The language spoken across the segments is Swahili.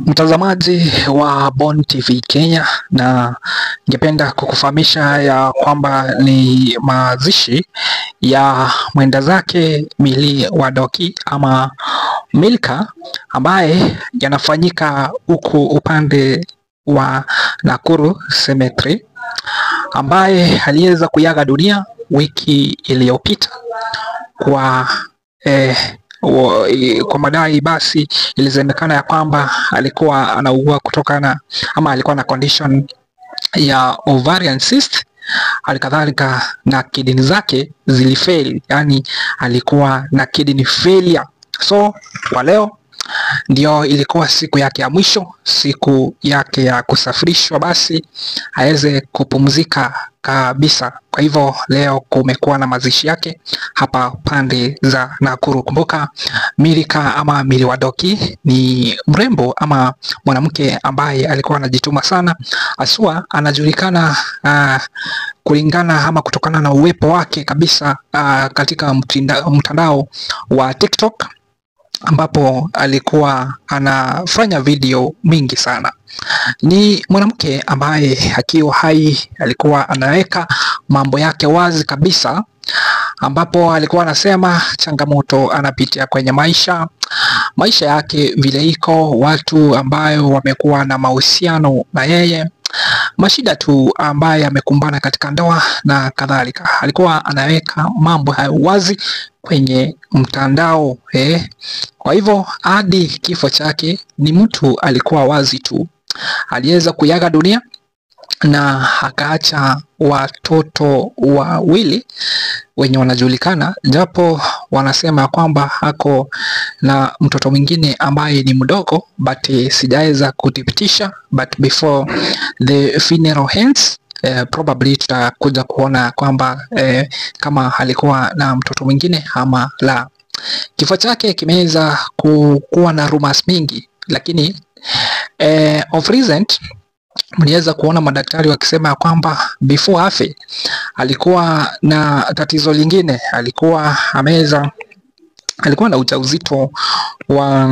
Mtazamaji wa Bon TV Kenya, na ningependa kukufahamisha ya kwamba ni mazishi ya mwenda zake Millie wa Doki ama Milka ambaye yanafanyika huku upande wa Nakuru Cemetery, ambaye aliweza kuaga dunia wiki iliyopita kwa madai. Basi ilisemekana ya kwamba alikuwa anaugua kutokana ama alikuwa na condition ya ovarian cyst, halikadhalika na kidney zake zilifail, yani alikuwa na kidney failure. So kwa leo ndio ilikuwa siku yake ya mwisho, siku yake ya kusafirishwa basi aweze kupumzika kabisa. Kwa hivyo leo kumekuwa na mazishi yake hapa pande za Nakuru. Kumbuka Milka ama Millie wa Doki ni mrembo ama mwanamke ambaye alikuwa anajituma sana, aswa anajulikana kulingana ama kutokana na uwepo wake kabisa katika mtandao wa TikTok, ambapo alikuwa anafanya video mingi sana. Ni mwanamke ambaye akiwa hai alikuwa anaweka mambo yake wazi kabisa, ambapo alikuwa anasema changamoto anapitia kwenye maisha yake vile iko, watu ambayo wamekuwa na mahusiano na yeye, mashida tu ambaye amekumbana katika ndoa na kadhalika. Alikuwa anaweka mambo hayo wazi kwenye mtandao Kwa hivyo hadi kifo chake ni mtu alikuwa wazi tu. Aliweza kuaga dunia na akaacha watoto wawili wenye wanajulikana, japo wanasema kwamba hako na mtoto mwingine ambaye ni mdogo, but sijaweza kudhibitisha. But before the funeral ends, probably tutakuja kuona kwamba kama alikuwa na mtoto mwingine ama la. Kifo chake kimeweza kuwa na rumors mingi, lakini of recent mliweza kuona madaktari wakisema kwamba before afe alikuwa na tatizo lingine. alikuwa na ujauzito wa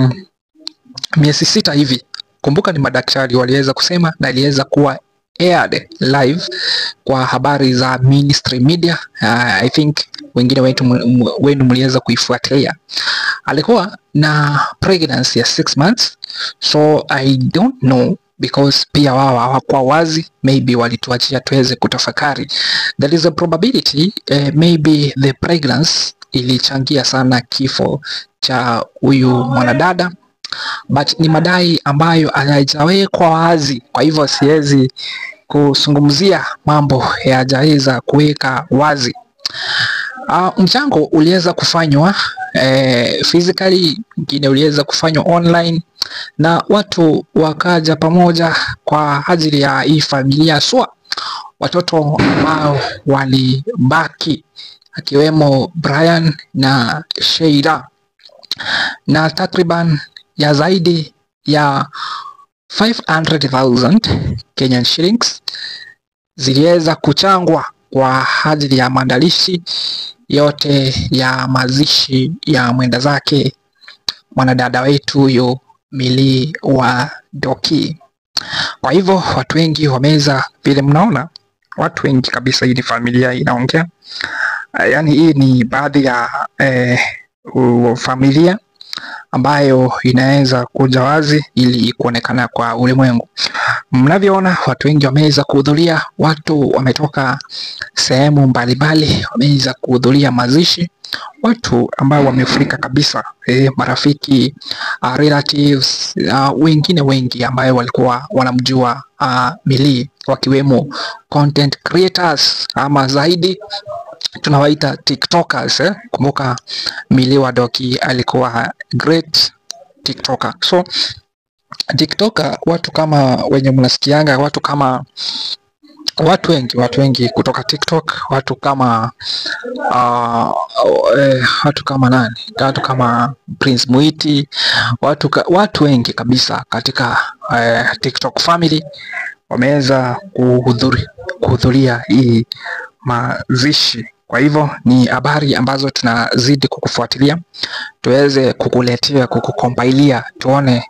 miezi 6 hivi. Kumbuka ni madaktari waliweza kusema, na iliweza kuwa aired live kwa habari za Ministry Media. I think wengine wenu mliweza kuifuatilia. Alikuwa na pregnancy ya 6 months, so I don't know, because pia wao hawakuwa wazi, maybe walituachia tuweze kutafakari. There is a probability maybe the pregnancy ilichangia sana kifo cha huyu mwanadada, but ni madai ambayo hayajawekwa wazi, kwa hivyo siwezi kuzungumzia mambo hayajaweza kuweka wazi. Mchango uliweza kufanywa physically, mwingine uliweza kufanywa online, na watu wakaja pamoja kwa ajili ya hii familia, swa watoto ambao walibaki akiwemo Brian na Sheila, na takriban ya zaidi ya 500,000 Kenyan shillings ziliweza kuchangwa kwa ajili ya maandalizi yote ya mazishi ya mwenda zake mwanadada wetu huyo Millie wa Doki. Kwa hivyo watu wengi wameza, vile mnaona watu wengi kabisa, hii ni familia inaongea. Yani hii ni baadhi ya familia ambayo inaweza kuja wazi ili kuonekana kwa ulimwengu. Mnavyoona watu wengi wameweza kuhudhuria, watu wametoka sehemu mbalimbali wameweza kuhudhuria mazishi, watu ambao wamefurika kabisa, marafiki, relatives, wengine wengi ambayo walikuwa wanamjua Millie, wakiwemo content creators ama zaidi tunawaita TikTokers. Kumbuka Millie wa Doki alikuwa great TikToker. So TikToker, watu kama wenye mnasikianga, watu wengi kutoka TikTok, watu kama nani, watu kama Prince Muiti, watu wengi kabisa katika TikTok family wameweza kuhudhuria hii mazishi Kwa hivyo ni habari ambazo tunazidi kukufuatilia, tuweze kukuletea, kukukompilia, tuone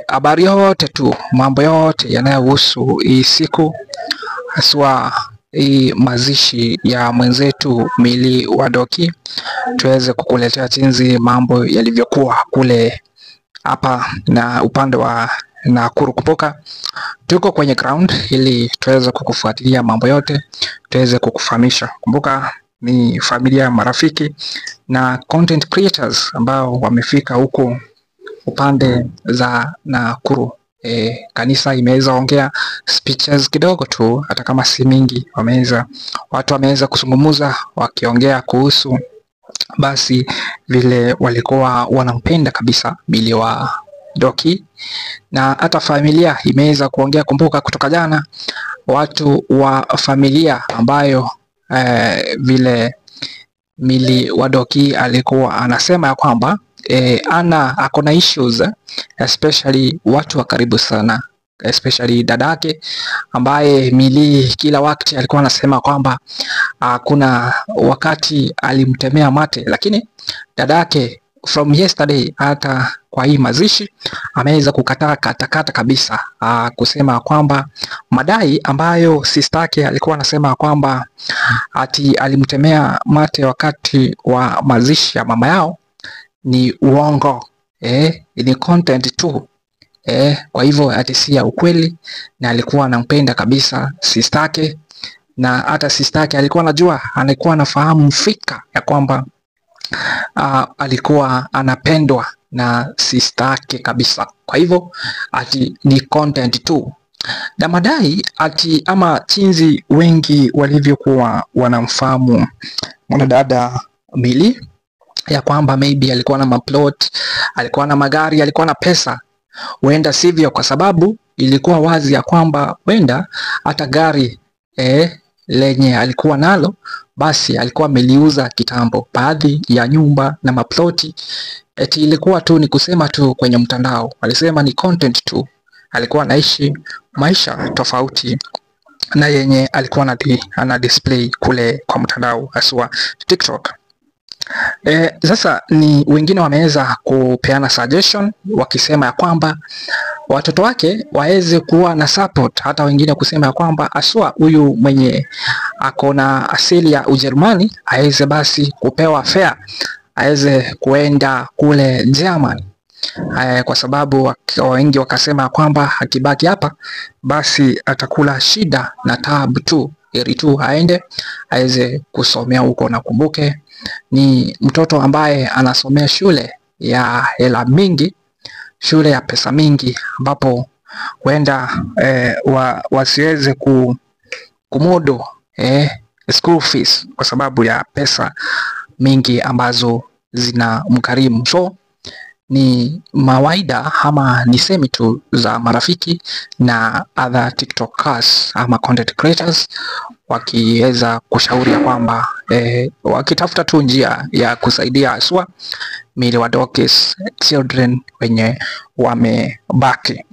habari yote tu, mambo yote yanayohusu hii siku, haswa hii mazishi ya mwenzetu Milly wa Doki. Tuweze kukuletea jinsi mambo yalivyokuwa kule hapa na upande wa Nakuru. Kumbuka tuko kwenye ground ili tuweze kukufuatilia mambo yote, tuweze kukufahamisha. Kumbuka ni familia, marafiki na content creators ambao wamefika huko upande za Nakuru. Kanisa imeweza ongea speeches kidogo tu, hata kama si mingi. Watu wameweza kuzungumza wakiongea kuhusu basi vile walikuwa wanampenda kabisa Milly wa Doki, na hata familia imeweza kuongea. Kumbuka kutoka jana watu wa familia ambayo vile Milly wa Doki alikuwa anasema ya kwamba ako na issues, especially watu wa karibu sana, especially dadake ambaye Milly kila wakati alikuwa anasema kwamba kuna wakati alimtemea mate, lakini dadake from yesterday hata kwa hii mazishi ameweza kukataa katakata kabisa, kusema kwamba madai ambayo sistake alikuwa anasema kwamba ati alimtemea mate wakati wa mazishi ya mama yao ni uongo, ni content tu. Kwa hivyo ati si ya ukweli, na alikuwa anampenda kabisa sistake, na hata sistake alikuwa anajua, alikuwa anafahamu fika ya kwamba alikuwa anapendwa na sistake kabisa. Kwa hivyo ati ni content tu, na madai ati ama chinzi wengi walivyokuwa wanamfahamu mwanadada Milly ya kwamba maybe alikuwa na maplot, alikuwa na magari, alikuwa na pesa. Huenda sivyo, kwa sababu ilikuwa wazi ya kwamba huenda hata gari lenye alikuwa nalo basi alikuwa ameliuza kitambo. Baadhi ya nyumba na maploti eti ilikuwa tu ni kusema tu kwenye mtandao, alisema ni content tu, alikuwa anaishi maisha tofauti na yenye alikuwa ana display kule kwa mtandao haswa TikTok. Sasa ni wengine wameweza kupeana suggestion wakisema ya kwamba watoto wake waweze kuwa na support, hata wengine kusema ya kwamba aswa huyu mwenye akona asili ya Ujerumani aweze basi kupewa fare, aweze kuenda kule Germany, kwa sababu wengi wakasema kwamba akibaki hapa basi atakula shida na taabu tu, ili tu aende aweze kusomea huko. Na kumbuke ni mtoto ambaye anasomea shule ya hela mingi, shule ya pesa mingi, ambapo huenda wasiweze kumudu school fees kwa sababu ya pesa mingi ambazo zina mkarimu. So ni mawaida ama ni semi tu za marafiki na other TikTokers ama content creators wakiweza kushauri ya kwamba wakitafuta tu njia ya kusaidia haswa Milly wa Doki's children wenye wamebaki.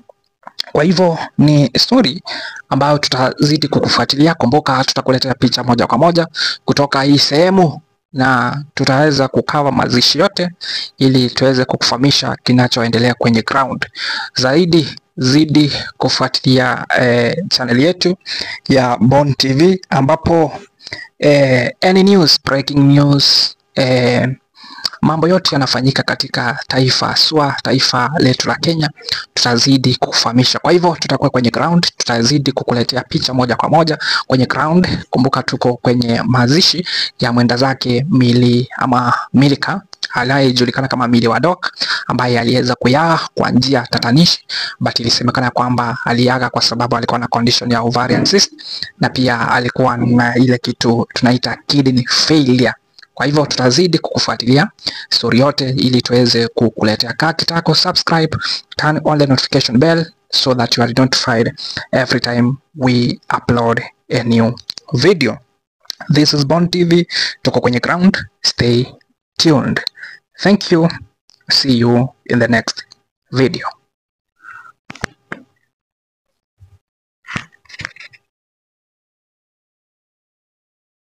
Kwa hivyo ni story ambayo tutazidi kukufuatilia. Kumbuka tutakuletea picha moja kwa moja kutoka hii sehemu, na tutaweza kukava mazishi yote ili tuweze kukufahamisha kinachoendelea kwenye ground. Zidi kufuatilia channel yetu ya Bon TV, ambapo any news, breaking news, mambo yote yanafanyika katika taifa letu la Kenya, tutazidi kukufahamisha. Kwa hivyo tutakuwa kwenye ground, tutazidi kukuletea picha moja kwa moja kwenye ground. Kumbuka tuko kwenye mazishi ya mwenda zake Milly ama Milika aliyejulikana kama Milly wa Doki, ambaye aliweza kuyaga kwa njia tatanishi, but ilisemekana kwamba aliaga kwa sababu alikuwa na condition ya ovarian cyst, na pia alikuwa na ile kitu tunaita kidney failure. Kwa hivyo tutazidi kukufuatilia story yote ili tuweze kukuletea kitako. Subscribe, turn on the notification bell so that you are notified every time we upload a new video. This is Bon TV, tuko kwenye ground, stay tuned. Thank you, see you in the next video.